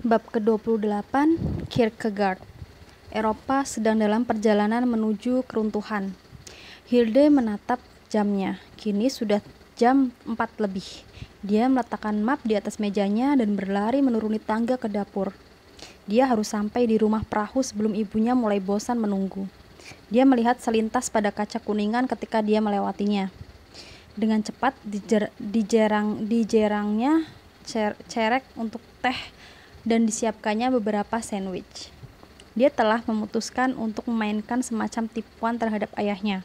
Bab ke-28, Kierkegaard. Eropa sedang dalam perjalanan menuju keruntuhan. Hilde menatap jamnya. Kini sudah jam 4 lebih. Dia meletakkan map di atas mejanya dan berlari menuruni tangga ke dapur. Dia harus sampai di rumah perahu sebelum ibunya mulai bosan menunggu. Dia melihat selintas pada kaca kuningan ketika dia melewatinya. Dengan cepat dijerangnya cerek untuk teh dan disiapkannya beberapa sandwich. Dia telah memutuskan untuk memainkan semacam tipuan terhadap ayahnya.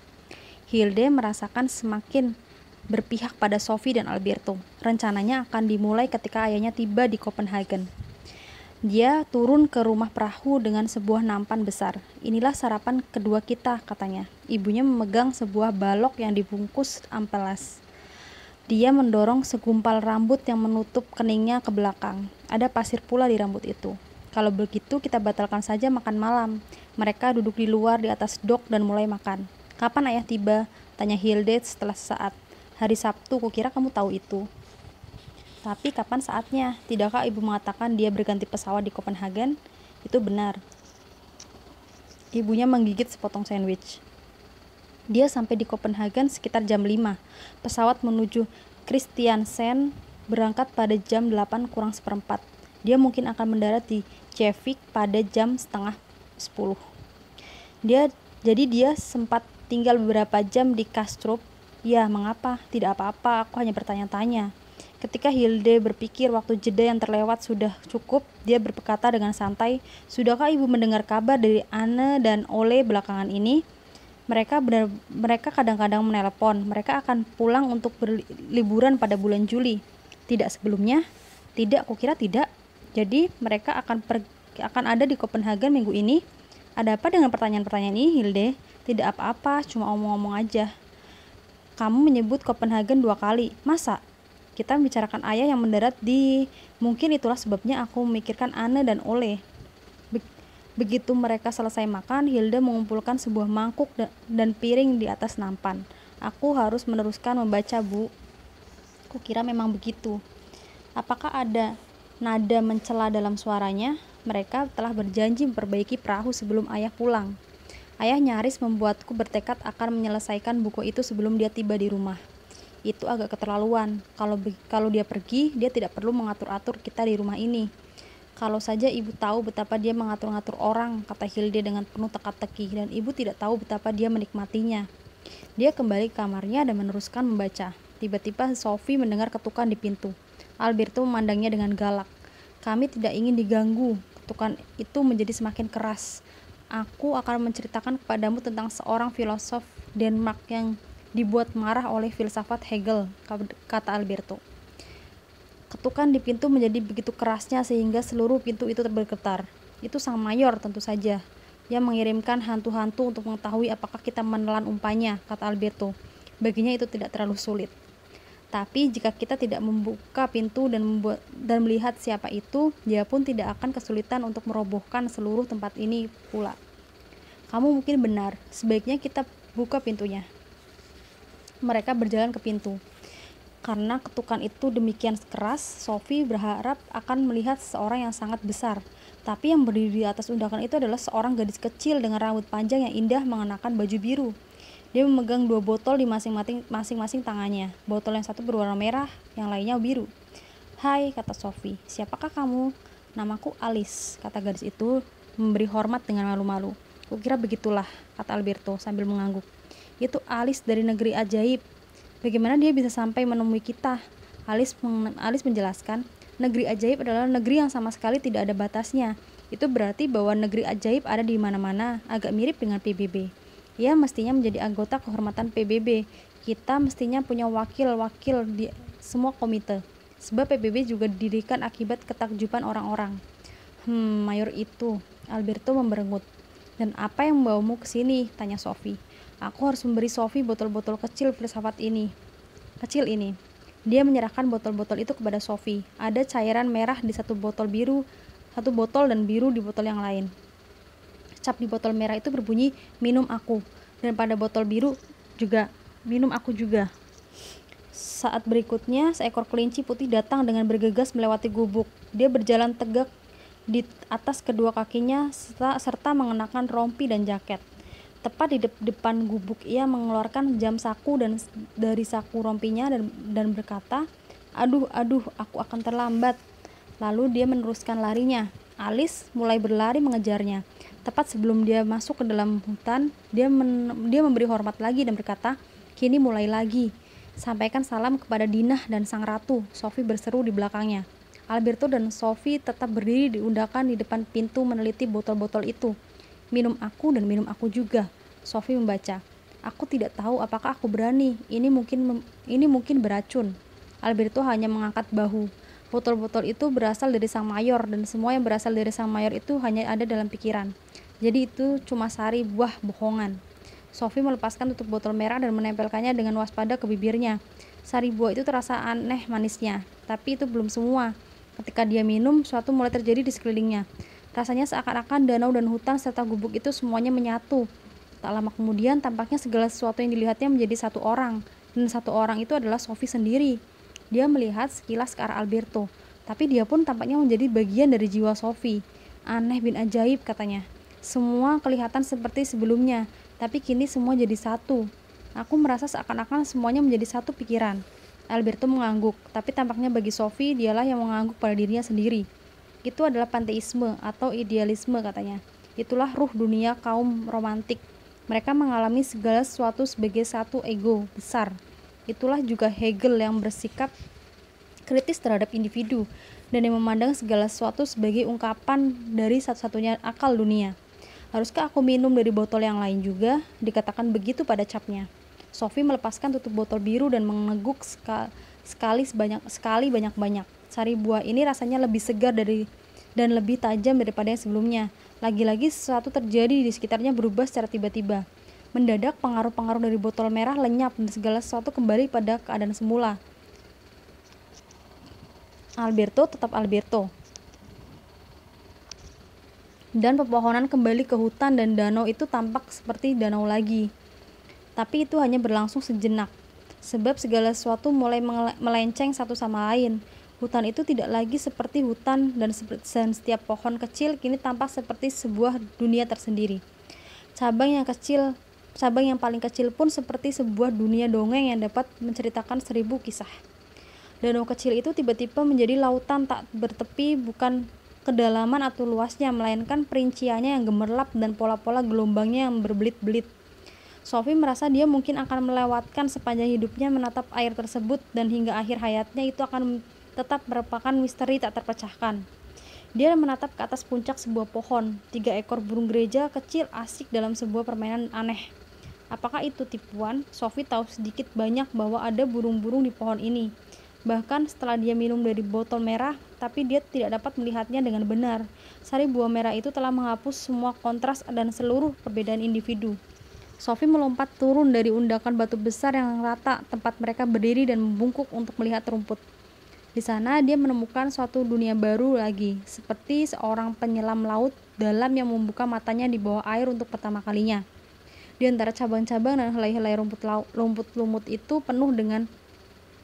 Hilde merasakan semakin berpihak pada Sophie dan Alberto. Rencananya akan dimulai ketika ayahnya tiba di Copenhagen. Dia turun ke rumah perahu dengan sebuah nampan besar. "Inilah sarapan kedua kita," katanya. Ibunya memegang sebuah balok yang dibungkus amplas. Dia mendorong segumpal rambut yang menutup keningnya ke belakang. Ada pasir pula di rambut itu. "Kalau begitu kita batalkan saja makan malam." Mereka duduk di luar di atas dok dan mulai makan. "Kapan ayah tiba?" tanya Hilde setelah sesaat. "Hari Sabtu, kukira kamu tahu itu." "Tapi kapan saatnya? Tidakkah ibu mengatakan dia berganti pesawat di Copenhagen?" "Itu benar." Ibunya menggigit sepotong sandwich. Dia sampai di Copenhagen sekitar jam 5. Pesawat menuju Kristiansand berangkat pada jam 8 kurang seperempat. Dia mungkin akan mendarat di Kjevik pada jam setengah 10. Jadi dia sempat tinggal beberapa jam di Kastrup. "Ya, mengapa?" "Tidak apa-apa, aku hanya bertanya-tanya." Ketika Hilde berpikir waktu jeda yang terlewat sudah cukup, dia berkata dengan santai, "Sudahkah ibu mendengar kabar dari Anne dan Ole belakangan ini?" Mereka kadang-kadang menelpon. Mereka akan pulang untuk berliburan pada bulan Juli. "Tidak sebelumnya?" "Tidak, kukira tidak." "Jadi mereka akan ada di Copenhagen minggu ini?" "Ada apa dengan pertanyaan-pertanyaan ini, Hilde?" "Tidak apa-apa, cuma omong-omong aja." "Kamu menyebut Copenhagen 2 kali. Masa?" "Kita membicarakan ayah yang mendarat di... Mungkin itulah sebabnya aku memikirkan Anne dan Ole." Begitu mereka selesai makan, Hilde mengumpulkan sebuah mangkuk dan piring di atas nampan. "Aku harus meneruskan membaca, Bu." "Kukira memang begitu." Apakah ada nada mencela dalam suaranya? Mereka telah berjanji memperbaiki perahu sebelum ayah pulang. Ayah nyaris membuatku bertekad akan menyelesaikan buku itu sebelum dia tiba di rumah. Itu agak keterlaluan. Kalau dia pergi, dia tidak perlu mengatur-atur kita di rumah ini. "Kalau saja ibu tahu betapa dia mengatur-ngatur orang," kata Hilde dengan penuh teka-teki, "dan ibu tidak tahu betapa dia menikmatinya." Dia kembali ke kamarnya dan meneruskan membaca. Tiba-tiba Sophie mendengar ketukan di pintu. Alberto memandangnya dengan galak. "Kami tidak ingin diganggu." Ketukan itu menjadi semakin keras. "Aku akan menceritakan kepadamu tentang seorang filosof Denmark yang dibuat marah oleh filsafat Hegel," kata Alberto. Ketukan di pintu menjadi begitu kerasnya sehingga seluruh pintu itu bergetar. "Itu sang mayor, tentu saja. Dia mengirimkan hantu-hantu untuk mengetahui apakah kita menelan umpannya," kata Alberto. "Baginya itu tidak terlalu sulit. Tapi jika kita tidak membuka pintu dan melihat siapa itu, dia pun tidak akan kesulitan untuk merobohkan seluruh tempat ini pula." "Kamu mungkin benar. Sebaiknya kita buka pintunya." Mereka berjalan ke pintu. Karena ketukan itu demikian keras, Sophie berharap akan melihat seseorang yang sangat besar. Tapi yang berdiri di atas undakan itu adalah seorang gadis kecil dengan rambut panjang yang indah mengenakan baju biru. Dia memegang 2 botol di masing-masing tangannya. Botol yang satu berwarna merah, yang lainnya biru. "Hai," kata Sophie. "Siapakah kamu?" "Namaku Alice," kata gadis itu memberi hormat dengan malu-malu. "Kukira begitulah," kata Alberto sambil mengangguk. "Itu Alice dari negeri ajaib. Bagaimana dia bisa sampai menemui kita?" Alice menjelaskan, "Negeri ajaib adalah negeri yang sama sekali tidak ada batasnya. Itu berarti bahwa negeri ajaib ada di mana-mana, agak mirip dengan PBB. Ia mestinya menjadi anggota kehormatan PBB. Kita mestinya punya wakil-wakil di semua komite, sebab PBB juga didirikan akibat ketakjuban orang-orang." Mayor itu," Alberto memberengut. "Dan apa yang membawamu ke sini?" tanya Sophie. "Aku harus memberi Sophie botol-botol kecil filsafat ini. Dia menyerahkan botol-botol itu kepada Sophie. Ada cairan merah di satu botol dan biru di botol yang lain. Cap di botol merah itu berbunyi, 'Minum aku,' dan pada botol biru juga, 'Minum aku juga.' Saat berikutnya, seekor kelinci putih datang dengan bergegas melewati gubuk. Dia berjalan tegak di atas kedua kakinya serta mengenakan rompi dan jaket. Tepat di depan gubuk ia mengeluarkan jam saku dari saku rompinya dan berkata, "Aduh, aku akan terlambat." Lalu dia meneruskan larinya. Alice mulai berlari mengejarnya. Tepat sebelum dia masuk ke dalam hutan, dia memberi hormat lagi dan berkata, "Kini mulai lagi. Sampaikan salam kepada Dinah dan sang ratu." Sophie berseru di belakangnya. Alberto dan Sophie tetap berdiri di undakan di depan pintu meneliti botol-botol itu. "Minum aku dan minum aku juga." Sophie membaca. "Aku tidak tahu apakah aku berani. Ini mungkin beracun." Alberto hanya mengangkat bahu. Botol-botol itu berasal dari sang mayor, dan semua yang berasal dari sang mayor itu hanya ada dalam pikiran. Jadi itu cuma sari buah bohongan. Sophie melepaskan tutup botol merah dan menempelkannya dengan waspada ke bibirnya. Sari buah itu terasa aneh manisnya, tapi itu belum semua. Ketika dia minum, sesuatu mulai terjadi di sekelilingnya. Rasanya seakan-akan danau dan hutan serta gubuk itu semuanya menyatu. Tak lama kemudian, tampaknya segala sesuatu yang dilihatnya menjadi satu orang, dan satu orang itu adalah Sophie sendiri. Dia melihat sekilas ke arah Alberto, tapi dia pun tampaknya menjadi bagian dari jiwa Sophie. "Aneh bin ajaib," katanya. "Semua kelihatan seperti sebelumnya, tapi kini semua jadi satu. Aku merasa seakan-akan semuanya menjadi satu pikiran." Alberto mengangguk, tapi tampaknya bagi Sophie dialah yang mengangguk pada dirinya sendiri. "Itu adalah panteisme atau idealisme," katanya. "Itulah ruh dunia kaum romantik. Mereka mengalami segala sesuatu sebagai satu ego besar. Itulah juga Hegel yang bersikap kritis terhadap individu dan yang memandang segala sesuatu sebagai ungkapan dari satu-satunya akal dunia." "Haruskah aku minum dari botol yang lain juga?" dikatakan begitu pada capnya. Sophie melepaskan tutup botol biru dan meneguk sekali banyak-banyak. Sari buah ini rasanya lebih segar dan lebih tajam daripada yang sebelumnya. Lagi-lagi sesuatu terjadi di sekitarnya berubah secara tiba-tiba. Mendadak pengaruh-pengaruh dari botol merah lenyap dan segala sesuatu kembali pada keadaan semula. Alberto tetap Alberto. Dan pepohonan kembali ke hutan dan danau itu tampak seperti danau lagi. Tapi itu hanya berlangsung sejenak, sebab segala sesuatu mulai melenceng satu sama lain. Hutan itu tidak lagi seperti hutan dan setiap pohon kecil kini tampak seperti sebuah dunia tersendiri. Cabang yang paling kecil pun seperti sebuah dunia dongeng yang dapat menceritakan 1000 kisah. Danau kecil itu tiba-tiba menjadi lautan tak bertepi, bukan kedalaman atau luasnya, melainkan perinciannya yang gemerlap dan pola-pola gelombangnya yang berbelit-belit. Sophie merasa dia mungkin akan melewatkan sepanjang hidupnya menatap air tersebut, dan hingga akhir hayatnya itu akan tetap merupakan misteri tak terpecahkan. Dia menatap ke atas puncak sebuah pohon. 3 ekor burung gereja kecil asik dalam sebuah permainan aneh. Apakah itu tipuan? Sophie tahu sedikit banyak bahwa ada burung-burung di pohon ini. Bahkan setelah dia minum dari botol merah, tapi dia tidak dapat melihatnya dengan benar. Sari buah merah itu telah menghapus semua kontras dan seluruh perbedaan individu. Sophie melompat turun dari undakan batu besar yang rata tempat mereka berdiri dan membungkuk untuk melihat rumput. Di sana dia menemukan suatu dunia baru lagi, seperti seorang penyelam laut dalam yang membuka matanya di bawah air untuk pertama kalinya. Di antara cabang-cabang dan helai-helai rumput lumut itu penuh dengan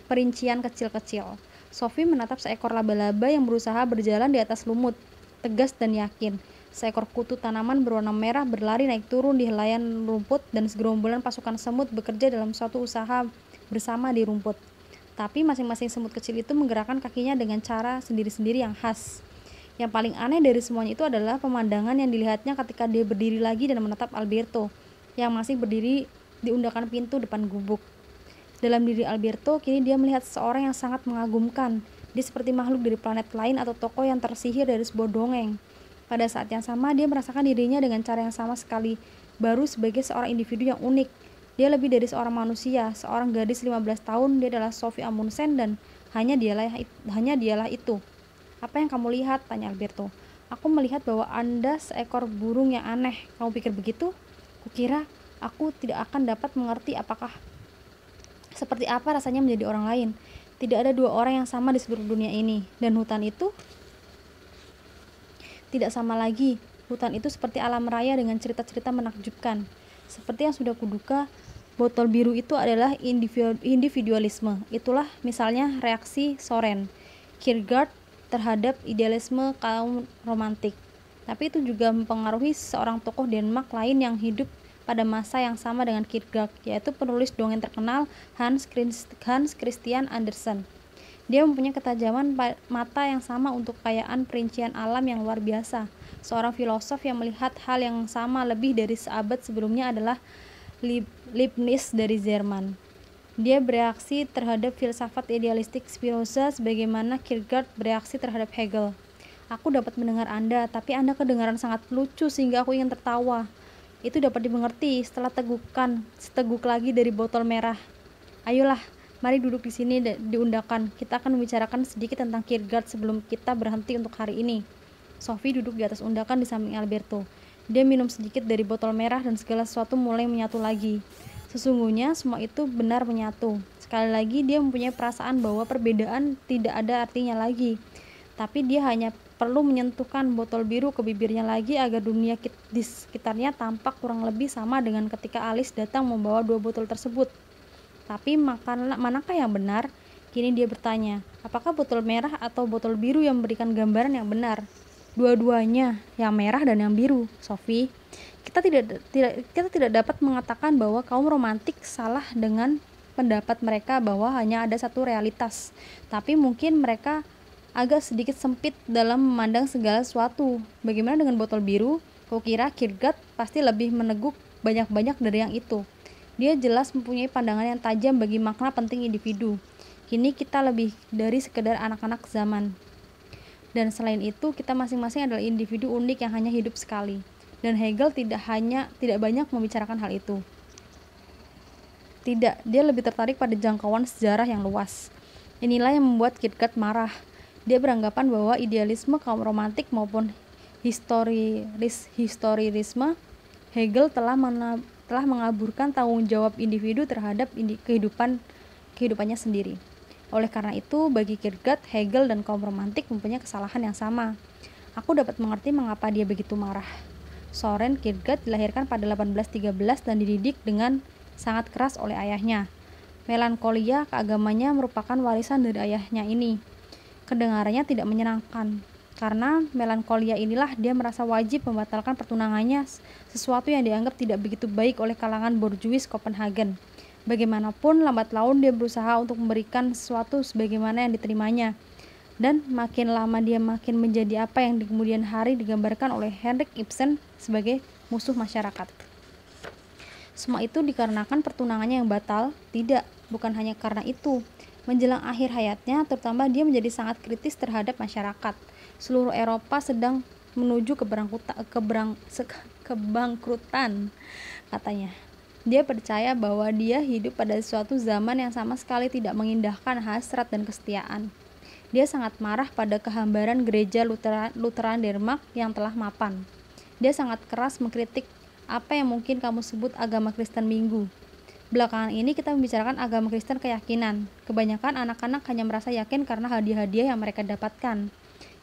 perincian kecil-kecil. Sophie menatap seekor laba-laba yang berusaha berjalan di atas lumut, tegas dan yakin. Seekor kutu tanaman berwarna merah berlari naik turun di helaian rumput, dan segerombolan pasukan semut bekerja dalam suatu usaha bersama di rumput. Tapi masing-masing semut kecil itu menggerakkan kakinya dengan cara sendiri-sendiri yang khas. Yang paling aneh dari semuanya itu adalah pemandangan yang dilihatnya ketika dia berdiri lagi dan menatap Alberto, yang masih berdiri di undakan pintu depan gubuk. Dalam diri Alberto, kini dia melihat seseorang yang sangat mengagumkan. Dia seperti makhluk dari planet lain atau tokoh yang tersihir dari sebuah dongeng. Pada saat yang sama, dia merasakan dirinya dengan cara yang sama sekali baru sebagai seorang individu yang unik. Dia lebih dari seorang manusia, seorang gadis 15 tahun. Dia adalah Sophie Amundsen dan hanya dialah itu. "Apa yang kamu lihat?" tanya Alberto. "Aku melihat bahwa Anda seekor burung yang aneh." "Kamu pikir begitu?" "Kukira aku tidak akan dapat mengerti seperti apa rasanya menjadi orang lain. Tidak ada 2 orang yang sama di seluruh dunia ini. Dan hutan itu tidak sama lagi. Hutan itu seperti alam raya dengan cerita-cerita menakjubkan. Seperti yang sudah kuduga, botol biru itu adalah individualisme. Itulah misalnya reaksi Soren Kierkegaard terhadap idealisme kaum romantik. Tapi itu juga mempengaruhi seorang tokoh Denmark lain yang hidup pada masa yang sama dengan Kierkegaard, yaitu penulis dongeng terkenal Hans Christian Andersen. Dia mempunyai ketajaman mata yang sama untuk kekayaan perincian alam yang luar biasa. Seorang filosof yang melihat hal yang sama lebih dari seabad sebelumnya adalah Leibniz dari Jerman. Dia bereaksi terhadap filsafat idealistik Spinoza sebagaimana Kierkegaard bereaksi terhadap Hegel. Aku dapat mendengar Anda, tapi Anda kedengaran sangat lucu sehingga aku ingin tertawa. Itu dapat dimengerti setelah seteguk lagi dari botol merah. Ayolah, mari duduk di sini diundangkan. Kita akan membicarakan sedikit tentang Kierkegaard sebelum kita berhenti untuk hari ini. Sophie duduk di atas undakan di samping Alberto. Dia minum sedikit dari botol merah dan segala sesuatu mulai menyatu lagi. Sesungguhnya semua itu benar menyatu. Sekali lagi dia mempunyai perasaan bahwa perbedaan tidak ada artinya lagi. Tapi dia hanya perlu menyentuhkan botol biru ke bibirnya lagi agar dunia di sekitarnya tampak kurang lebih sama dengan ketika Alice datang membawa 2 botol tersebut. Tapi manakah yang benar? Kini dia bertanya, apakah botol merah atau botol biru yang memberikan gambaran yang benar? Dua-duanya, yang merah dan yang biru, Sophie. Kita tidak dapat mengatakan bahwa kaum romantik salah dengan pendapat mereka bahwa hanya ada satu realitas. Tapi mungkin mereka agak sedikit sempit dalam memandang segala sesuatu. Bagaimana dengan botol biru? Kau kira Kierkegaard pasti lebih meneguk banyak-banyak dari yang itu. Dia jelas mempunyai pandangan yang tajam bagi makna penting individu. Kini kita lebih dari sekedar anak-anak zaman. Dan selain itu, kita masing-masing adalah individu unik yang hanya hidup sekali. Dan Hegel tidak banyak membicarakan hal itu. Tidak, dia lebih tertarik pada jangkauan sejarah yang luas. Inilah yang membuat Kierkegaard marah. Dia beranggapan bahwa idealisme kaum romantik maupun historisme Hegel telah mengaburkan tanggung jawab individu terhadap kehidupannya sendiri. Oleh karena itu, bagi Kierkegaard, Hegel dan kaum romantik mempunyai kesalahan yang sama. Aku dapat mengerti mengapa dia begitu marah. Søren Kierkegaard dilahirkan pada 1813 dan dididik dengan sangat keras oleh ayahnya. Melankolia keagamannya merupakan warisan dari ayahnya ini. Kedengarannya tidak menyenangkan. Karena melankolia inilah dia merasa wajib membatalkan pertunangannya, sesuatu yang dianggap tidak begitu baik oleh kalangan borjuis Copenhagen. Bagaimanapun, lambat laun dia berusaha untuk memberikan sesuatu sebagaimana yang diterimanya. Dan makin lama dia makin menjadi apa yang di kemudian hari digambarkan oleh Henrik Ibsen sebagai musuh masyarakat. Semua itu dikarenakan pertunangannya yang batal? Tidak, bukan hanya karena itu. Menjelang akhir hayatnya, terutama dia menjadi sangat kritis terhadap masyarakat. Seluruh Eropa sedang menuju kebangkrutan, katanya. Dia percaya bahwa dia hidup pada suatu zaman yang sama sekali tidak mengindahkan hasrat dan kesetiaan. Dia sangat marah pada kehambaran gereja Lutheran Denmark yang telah mapan. Dia sangat keras mengkritik apa yang mungkin kamu sebut agama Kristen Minggu. Belakangan ini kita membicarakan agama Kristen keyakinan. Kebanyakan anak-anak hanya merasa yakin karena hadiah-hadiah yang mereka dapatkan.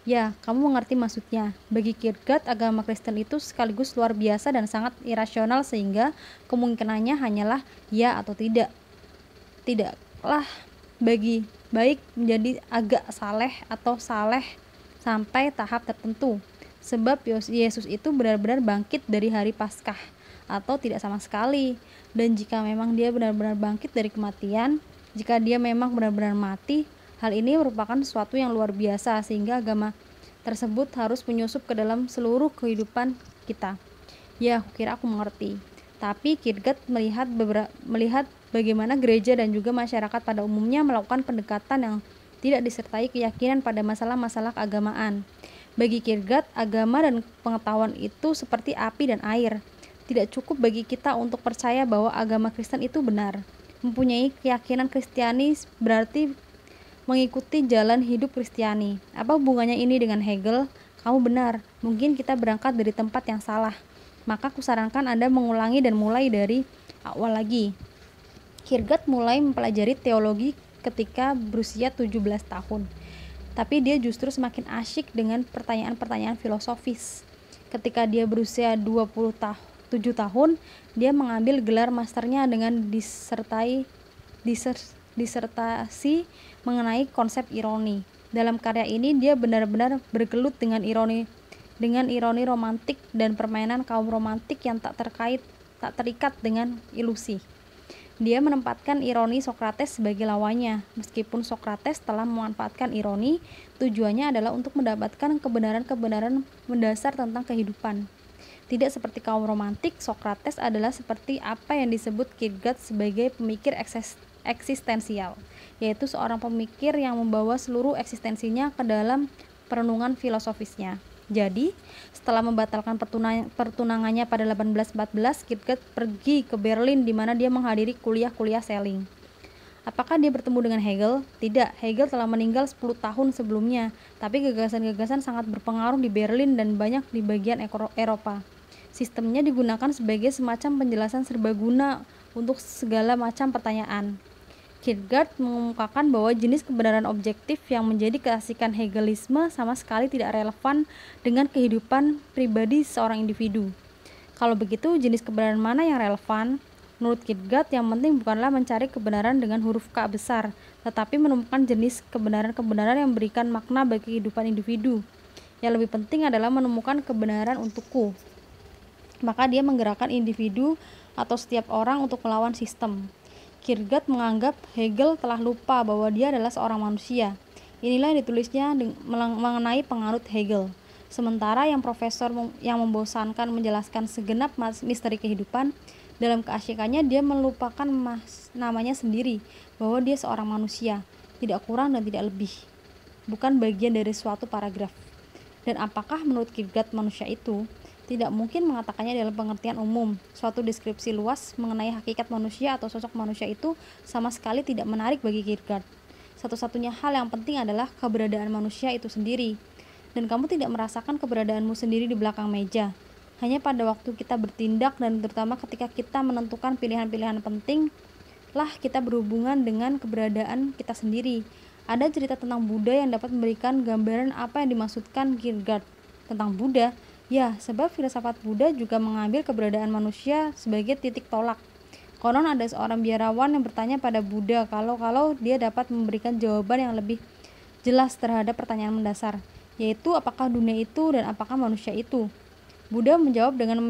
Ya, kamu mengerti maksudnya. Bagi Kierkegaard, agama Kristen itu sekaligus luar biasa dan sangat irasional sehingga kemungkinannya hanyalah ya atau tidak. Tidaklah baik menjadi agak saleh atau saleh sampai tahap tertentu. Sebab Yesus itu benar-benar bangkit dari hari Paskah atau tidak sama sekali. Dan jika memang dia benar-benar bangkit dari kematian, jika dia memang benar-benar mati, hal ini merupakan sesuatu yang luar biasa sehingga agama tersebut harus menyusup ke dalam seluruh kehidupan kita. Ya, aku kira aku mengerti. Tapi Kierkegaard melihat bagaimana gereja dan juga masyarakat pada umumnya melakukan pendekatan yang tidak disertai keyakinan pada masalah-masalah keagamaan. Bagi Kierkegaard, agama dan pengetahuan itu seperti api dan air. Tidak cukup bagi kita untuk percaya bahwa agama Kristen itu benar. Mempunyai keyakinan Kristiani berarti mengikuti jalan hidup Kristiani. Apa hubungannya ini dengan Hegel? Kamu benar, mungkin kita berangkat dari tempat yang salah. Maka kusarankan Anda mengulangi dan mulai dari awal lagi. Kierkegaard mulai mempelajari teologi ketika berusia 17 tahun. Tapi dia justru semakin asyik dengan pertanyaan-pertanyaan filosofis. Ketika dia berusia 27 tahun, dia mengambil gelar masternya dengan disertasi mengenai konsep ironi. Dalam karya ini dia benar-benar bergelut dengan ironi romantik dan permainan kaum romantik yang tak terikat dengan ilusi. Dia menempatkan ironi Sokrates sebagai lawannya. Meskipun Sokrates telah memanfaatkan ironi, tujuannya adalah untuk mendapatkan kebenaran-kebenaran mendasar tentang kehidupan. Tidak seperti kaum romantik, Sokrates adalah seperti apa yang disebut Kierkegaard sebagai pemikir eksistensial, yaitu seorang pemikir yang membawa seluruh eksistensinya ke dalam perenungan filosofisnya. Jadi, setelah membatalkan pertunangannya pada 1814, Kierkegaard pergi ke Berlin di mana dia menghadiri kuliah-kuliah Schelling. Apakah dia bertemu dengan Hegel? Tidak, Hegel telah meninggal 10 tahun sebelumnya, tapi gagasan-gagasan sangat berpengaruh di Berlin dan banyak di bagian Eropa. Sistemnya digunakan sebagai semacam penjelasan serbaguna untuk segala macam pertanyaan. Kierkegaard mengemukakan bahwa jenis kebenaran objektif yang menjadi keasikan Hegelisme sama sekali tidak relevan dengan kehidupan pribadi seorang individu. Kalau begitu, jenis kebenaran mana yang relevan? Menurut Kierkegaard, yang penting bukanlah mencari kebenaran dengan huruf K besar, tetapi menemukan jenis kebenaran-kebenaran yang memberikan makna bagi kehidupan individu. Yang lebih penting adalah menemukan kebenaran untukku. Maka dia menggerakkan individu atau setiap orang untuk melawan sistem. Kierkegaard menganggap Hegel telah lupa bahwa dia adalah seorang manusia. Inilah yang ditulisnya mengenai penganut Hegel. Sementara yang profesor yang membosankan menjelaskan segenap misteri kehidupan, dalam keasyikannya dia melupakan namanya sendiri, bahwa dia seorang manusia, tidak kurang dan tidak lebih, bukan bagian dari suatu paragraf. Dan apakah menurut Kierkegaard manusia itu? Tidak mungkin mengatakannya dalam pengertian umum. Suatu deskripsi luas mengenai hakikat manusia atau sosok manusia itu sama sekali tidak menarik bagi Kierkegaard. Satu-satunya hal yang penting adalah keberadaan manusia itu sendiri. Dan kamu tidak merasakan keberadaanmu sendiri di belakang meja. Hanya pada waktu kita bertindak dan terutama ketika kita menentukan pilihan-pilihan penting, lah kita berhubungan dengan keberadaan kita sendiri. Ada cerita tentang Buddha yang dapat memberikan gambaran apa yang dimaksudkan Kierkegaard tentang Buddha. Ya, sebab filsafat Buddha juga mengambil keberadaan manusia sebagai titik tolak. Konon ada seorang biarawan yang bertanya pada Buddha kalau dia dapat memberikan jawaban yang lebih jelas terhadap pertanyaan mendasar, yaitu apakah dunia itu dan apakah manusia itu. Buddha menjawab dengan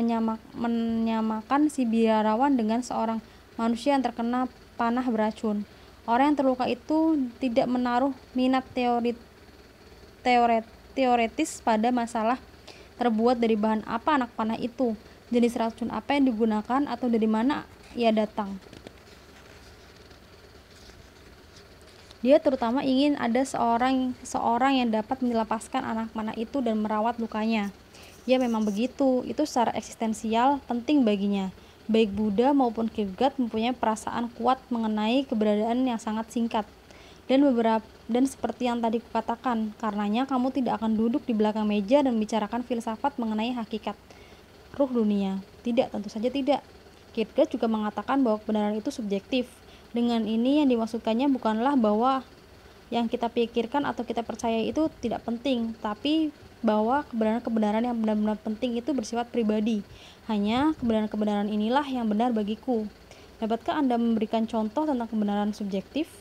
menyamakan si biarawan dengan seorang manusia yang terkena panah beracun. Orang yang terluka itu tidak menaruh minat teoretis pada masalah terbuat dari bahan apa anak panah itu, jenis racun apa yang digunakan, atau dari mana ia datang. Dia terutama ingin ada seorang yang dapat melepaskan anak panah itu dan merawat lukanya. Ya memang begitu, itu secara eksistensial penting baginya. Baik Buddha maupun Kierkegaard mempunyai perasaan kuat mengenai keberadaan yang sangat singkat. Dan seperti yang tadi kukatakan, karenanya kamu tidak akan duduk di belakang meja dan bicarakan filsafat mengenai hakikat ruh dunia. Tidak, tentu saja tidak. Kierkegaard juga mengatakan bahwa kebenaran itu subjektif. Dengan ini yang dimaksudkannya bukanlah bahwa yang kita pikirkan atau kita percaya itu tidak penting, tapi bahwa kebenaran-kebenaran yang benar-benar penting itu bersifat pribadi. Hanya kebenaran-kebenaran inilah yang benar bagiku. Dapatkah Anda memberikan contoh tentang kebenaran subjektif?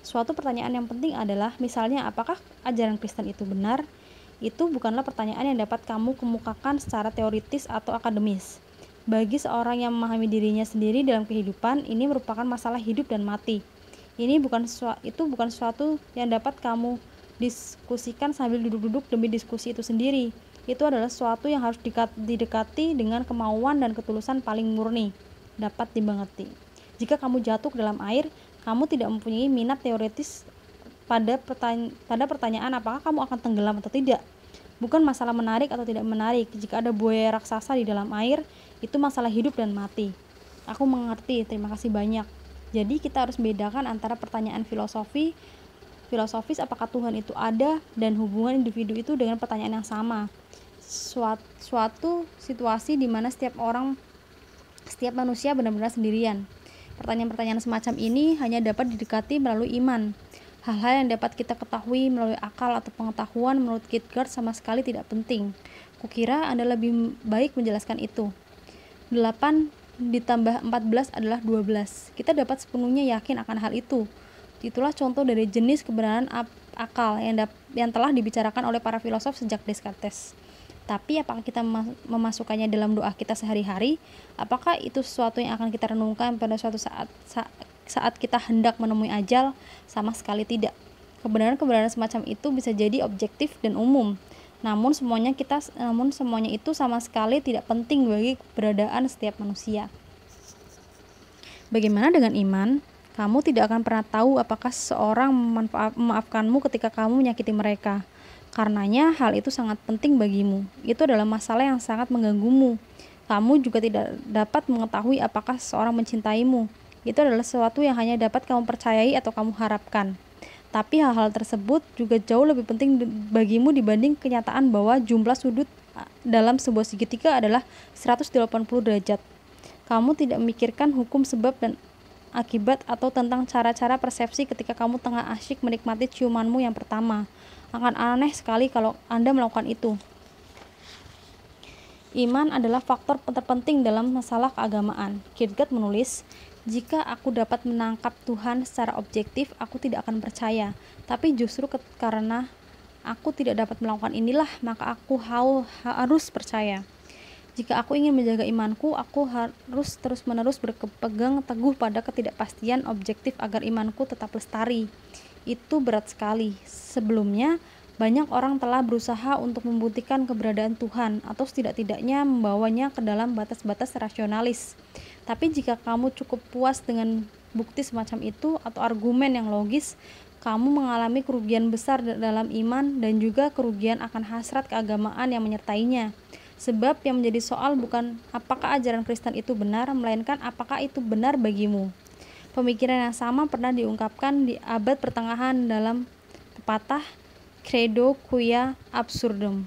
Suatu pertanyaan yang penting adalah, misalnya, apakah ajaran Kristen itu benar? Itu bukanlah pertanyaan yang dapat kamu kemukakan secara teoritis atau akademis. Bagi seorang yang memahami dirinya sendiri dalam kehidupan, ini merupakan masalah hidup dan mati. Itu bukan sesuatu yang dapat kamu diskusikan sambil duduk-duduk demi diskusi itu sendiri. Itu adalah sesuatu yang harus didekati dengan kemauan dan ketulusan paling murni, dapat dimengerti. Jika kamu jatuh ke dalam air, kamu tidak mempunyai minat teoritis pada pertanyaan apakah kamu akan tenggelam atau tidak. Bukan masalah menarik atau tidak menarik. Jika ada buaya raksasa di dalam air, itu masalah hidup dan mati. Aku mengerti, terima kasih banyak. Jadi kita harus bedakan antara pertanyaan filosofis apakah Tuhan itu ada, dan hubungan individu itu dengan pertanyaan yang sama. Suatu situasi di mana setiap manusia benar-benar sendirian. Pertanyaan-pertanyaan semacam ini hanya dapat didekati melalui iman. Hal-hal yang dapat kita ketahui melalui akal atau pengetahuan menurut Kierkegaard sama sekali tidak penting. Kukira Anda lebih baik menjelaskan itu. 8 ditambah 14 adalah 12. Kita dapat sepenuhnya yakin akan hal itu. Itulah contoh dari jenis kebenaran akal yang telah dibicarakan oleh para filosof sejak Descartes. Tapi apakah kita memasukkannya dalam doa kita sehari-hari? Apakah itu sesuatu yang akan kita renungkan pada suatu saat kita hendak menemui ajal? Sama sekali tidak. Kebenaran-kebenaran semacam itu bisa jadi objektif dan umum. Namun semuanya itu sama sekali tidak penting bagi keberadaan setiap manusia. Bagaimana dengan iman? Kamu tidak akan pernah tahu apakah seseorang memaafkanmu ketika kamu menyakiti mereka. Karenanya hal itu sangat penting bagimu. Itu adalah masalah yang sangat mengganggumu. Kamu juga tidak dapat mengetahui apakah seseorang mencintaimu. Itu adalah sesuatu yang hanya dapat kamu percayai atau kamu harapkan. Tapi hal-hal tersebut juga jauh lebih penting bagimu dibanding kenyataan bahwa jumlah sudut dalam sebuah segitiga adalah 180 derajat. Kamu tidak memikirkan hukum sebab dan akibat atau tentang cara-cara persepsi ketika kamu tengah asyik menikmati ciumanmu yang pertama. Akan aneh sekali kalau Anda melakukan itu. Iman adalah faktor terpenting dalam masalah keagamaan. Kierkegaard menulis, jika aku dapat menangkap Tuhan secara objektif, aku tidak akan percaya. Tapi justru karena aku tidak dapat melakukan inilah, maka aku harus percaya. Jika aku ingin menjaga imanku, aku harus terus-menerus berpegang teguh pada ketidakpastian objektif agar imanku tetap lestari. Itu berat sekali. Sebelumnya, banyak orang telah berusaha untuk membuktikan keberadaan Tuhan atau setidak-tidaknya membawanya ke dalam batas-batas rasionalis. Tapi jika kamu cukup puas dengan bukti semacam itu atau argumen yang logis, kamu mengalami kerugian besar dalam iman dan juga kerugian akan hasrat keagamaan yang menyertainya. Sebab yang menjadi soal bukan apakah ajaran Kristen itu benar, melainkan apakah itu benar bagimu. Pemikiran yang sama pernah diungkapkan di abad pertengahan dalam pepatah Credo quia absurdum.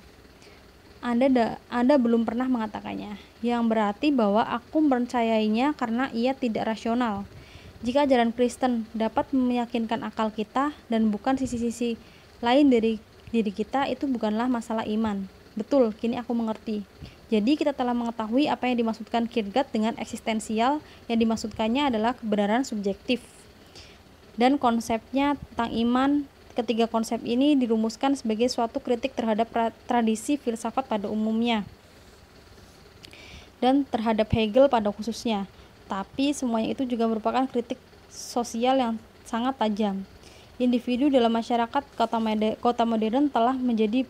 Anda belum pernah mengatakannya, yang berarti bahwa aku mempercayainya karena ia tidak rasional. Jika ajaran Kristen dapat meyakinkan akal kita dan bukan sisi-sisi lain dari diri kita, itu bukanlah masalah iman. Betul, kini aku mengerti. Jadi kita telah mengetahui apa yang dimaksudkan Kierkegaard dengan eksistensial. Yang dimaksudkannya adalah kebenaran subjektif. Dan konsepnya tentang iman, ketiga konsep ini dirumuskan sebagai suatu kritik terhadap tradisi filsafat pada umumnya dan terhadap Hegel pada khususnya. Tapi semuanya itu juga merupakan kritik sosial yang sangat tajam. Individu dalam masyarakat kota modern telah menjadi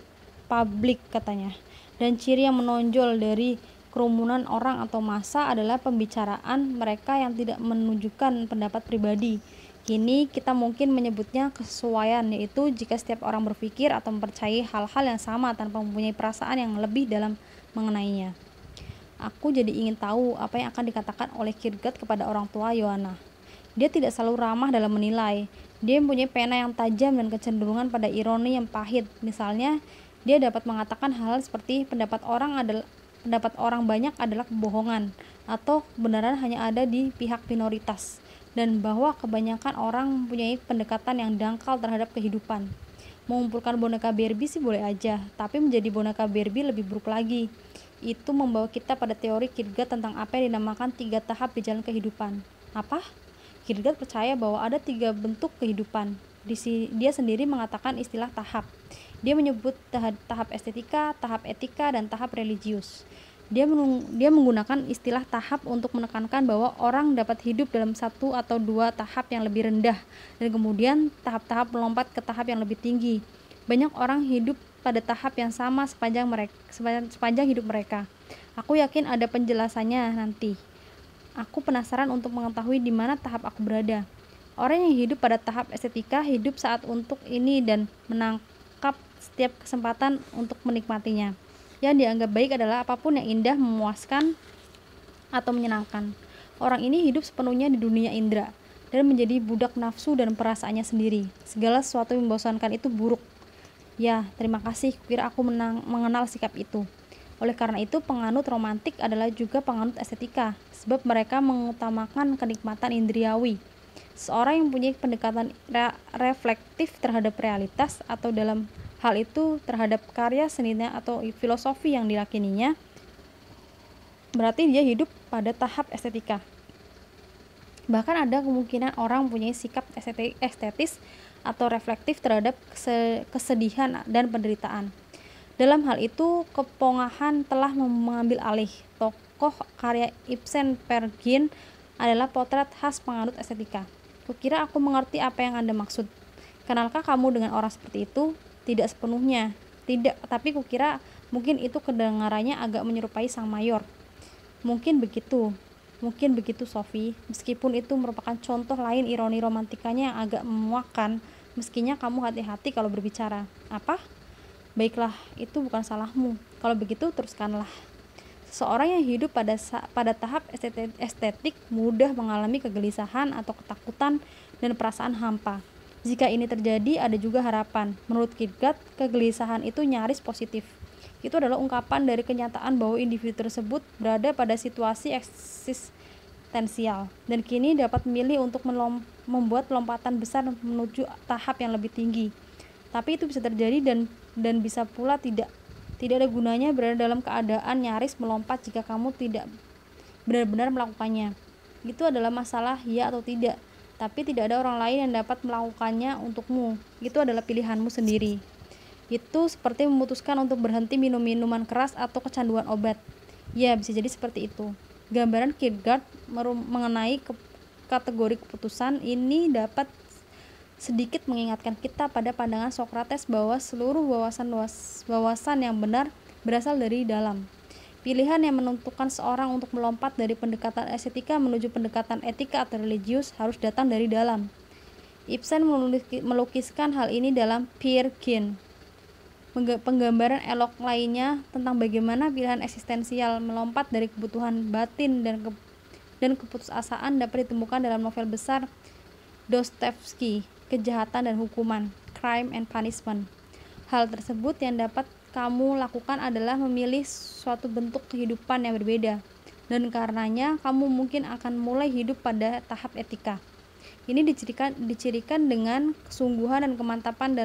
publik katanya. Dan ciri yang menonjol dari kerumunan orang atau massa adalah pembicaraan mereka yang tidak menunjukkan pendapat pribadi. Kini kita mungkin menyebutnya kesesuaian, yaitu jika setiap orang berpikir atau mempercayai hal-hal yang sama tanpa mempunyai perasaan yang lebih dalam mengenainya. Aku jadi ingin tahu apa yang akan dikatakan oleh Kierkegaard kepada orang tua Yohana. Dia tidak selalu ramah dalam menilai. Dia mempunyai pena yang tajam dan kecenderungan pada ironi yang pahit. Misalnya, dia dapat mengatakan hal seperti pendapat orang banyak adalah kebohongan, atau kebenaran hanya ada di pihak minoritas, dan bahwa kebanyakan orang mempunyai pendekatan yang dangkal terhadap kehidupan. Mengumpulkan boneka Barbie sih boleh aja, tapi menjadi boneka Barbie lebih buruk lagi. Itu membawa kita pada teori Kierkegaard tentang apa yang dinamakan 3 tahap di jalan kehidupan. Apa? Kierkegaard percaya bahwa ada 3 bentuk kehidupan. Dia sendiri mengatakan istilah tahap. Dia menyebut tahap estetika, tahap etika, dan tahap religius. Dia menggunakan istilah tahap untuk menekankan bahwa orang dapat hidup dalam 1 atau 2 tahap yang lebih rendah, dan kemudian tahap-tahap melompat ke tahap yang lebih tinggi. Banyak orang hidup pada tahap yang sama sepanjang hidup mereka. Aku yakin ada penjelasannya nanti. Aku penasaran untuk mengetahui di mana tahap aku berada. Orang yang hidup pada tahap estetika hidup saat untuk ini dan menangkap setiap kesempatan untuk menikmatinya. Yang dianggap baik adalah apapun yang indah, memuaskan, atau menyenangkan. Orang ini hidup sepenuhnya di dunia indera dan menjadi budak nafsu dan perasaannya sendiri. Segala sesuatu yang membosankan itu buruk. Ya, terima kasih, kukira aku mengenal sikap itu. Oleh karena itu, penganut romantik adalah juga penganut estetika, sebab mereka mengutamakan kenikmatan indriawi. Seorang yang punya pendekatan reflektif terhadap realitas, atau dalam hal itu terhadap karya seninya atau filosofi yang diyakininya, berarti dia hidup pada tahap estetika. Bahkan ada kemungkinan orang mempunyai sikap estetis atau reflektif terhadap kesedihan dan penderitaan. Dalam hal itu, kepongahan telah mengambil alih. Tokoh karya Ibsen Peer Gynt adalah potret khas penganut estetika. Kukira aku mengerti apa yang Anda maksud. Kenalkah kamu dengan orang seperti itu? Tidak sepenuhnya. Tidak, tapi kukira mungkin itu kedengarannya agak menyerupai sang mayor. Mungkin begitu, Sophie. Meskipun itu merupakan contoh lain ironi romantikanya yang agak memuakkan, meskinya kamu hati-hati kalau berbicara. Apa? Baiklah, itu bukan salahmu. Kalau begitu, teruskanlah. Seseorang yang hidup pada tahap estetik mudah mengalami kegelisahan atau ketakutan dan perasaan hampa. Jika ini terjadi, ada juga harapan. Menurut Kierkegaard, kegelisahan itu nyaris positif. Itu adalah ungkapan dari kenyataan bahwa individu tersebut berada pada situasi eksistensial dan kini dapat memilih untuk membuat lompatan besar menuju tahap yang lebih tinggi. Tapi itu bisa terjadi dan bisa pula tidak ada gunanya berada dalam keadaan nyaris melompat jika kamu tidak benar-benar melakukannya. Itu adalah masalah ya atau tidak, tapi tidak ada orang lain yang dapat melakukannya untukmu. Itu adalah pilihanmu sendiri. Itu seperti memutuskan untuk berhenti minum minuman keras atau kecanduan obat. Ya, bisa jadi seperti itu. Gambaran Kierkegaard mengenai kategori keputusan ini dapat sedikit mengingatkan kita pada pandangan Sokrates bahwa seluruh wawasan yang benar berasal dari dalam. Pilihan yang menentukan seorang untuk melompat dari pendekatan estetika menuju pendekatan etika atau religius harus datang dari dalam. Ibsen melukiskan hal ini dalam Peer Gynt. Penggambaran elok lainnya tentang bagaimana pilihan eksistensial melompat dari kebutuhan batin dan keputusasaan dapat ditemukan dalam novel besar Dostoevsky, Kejahatan dan Hukuman, Crime and Punishment. Hal tersebut yang dapat kamu lakukan adalah memilih suatu bentuk kehidupan yang berbeda, dan karenanya kamu mungkin akan mulai hidup pada tahap etika. Ini dicirikan dengan kesungguhan dan kemantapan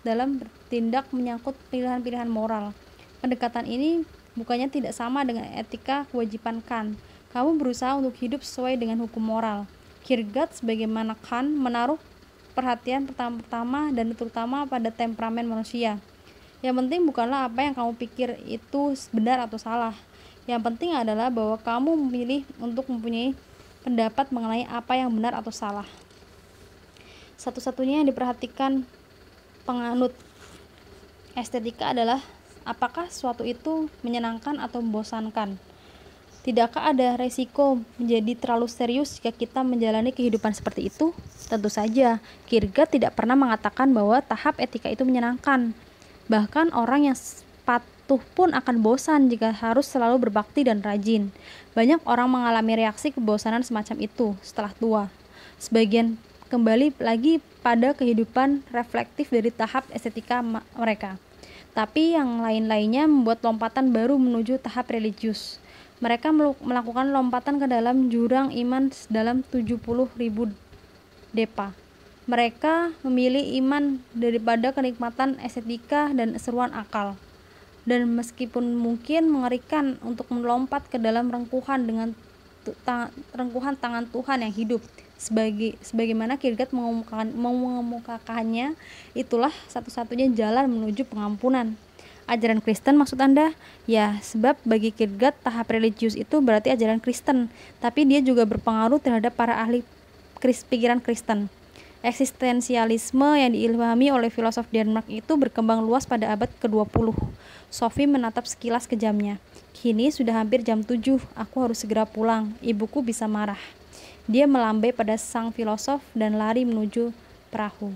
dalam bertindak menyangkut pilihan-pilihan moral. Pendekatan ini bukannya tidak sama dengan etika kewajiban Kant. Kamu berusaha untuk hidup sesuai dengan hukum moral. Kierkegaard sebagaimana Kant menaruh perhatian pertama dan terutama pada temperamen manusia. Yang penting bukanlah apa yang kamu pikir itu benar atau salah. Yang penting adalah bahwa kamu memilih untuk mempunyai pendapat mengenai apa yang benar atau salah. Satu-satunya yang diperhatikan penganut estetika adalah apakah suatu itu menyenangkan atau membosankan. Tidakkah ada resiko menjadi terlalu serius jika kita menjalani kehidupan seperti itu? Tentu saja, Kierkegaard tidak pernah mengatakan bahwa tahap etika itu menyenangkan. Bahkan orang yang patuh pun akan bosan jika harus selalu berbakti dan rajin. Banyak orang mengalami reaksi kebosanan semacam itu setelah tua. Sebagian kembali lagi pada kehidupan reflektif dari tahap estetika mereka. Tapi yang lain-lainnya membuat lompatan baru menuju tahap religius. Mereka melakukan lompatan ke dalam jurang iman dalam 70.000 depa. Mereka memilih iman daripada kenikmatan estetika dan seruan akal. Dan meskipun mungkin mengerikan untuk melompat ke dalam rengkuhan tangan Tuhan yang hidup, sebagaimana Kierkegaard mengemukakannya, itulah satu-satunya jalan menuju pengampunan. Ajaran Kristen maksud Anda? Ya, sebab bagi Kierkegaard tahap religius itu berarti ajaran Kristen, tapi dia juga berpengaruh terhadap para ahli pikiran Kristen. Eksistensialisme yang diilhami oleh filosof Denmark itu berkembang luas pada abad ke-20. Sophie menatap sekilas ke jamnya. Kini sudah hampir jam 7, aku harus segera pulang, ibuku bisa marah. Dia melambai pada sang filosof dan lari menuju perahu.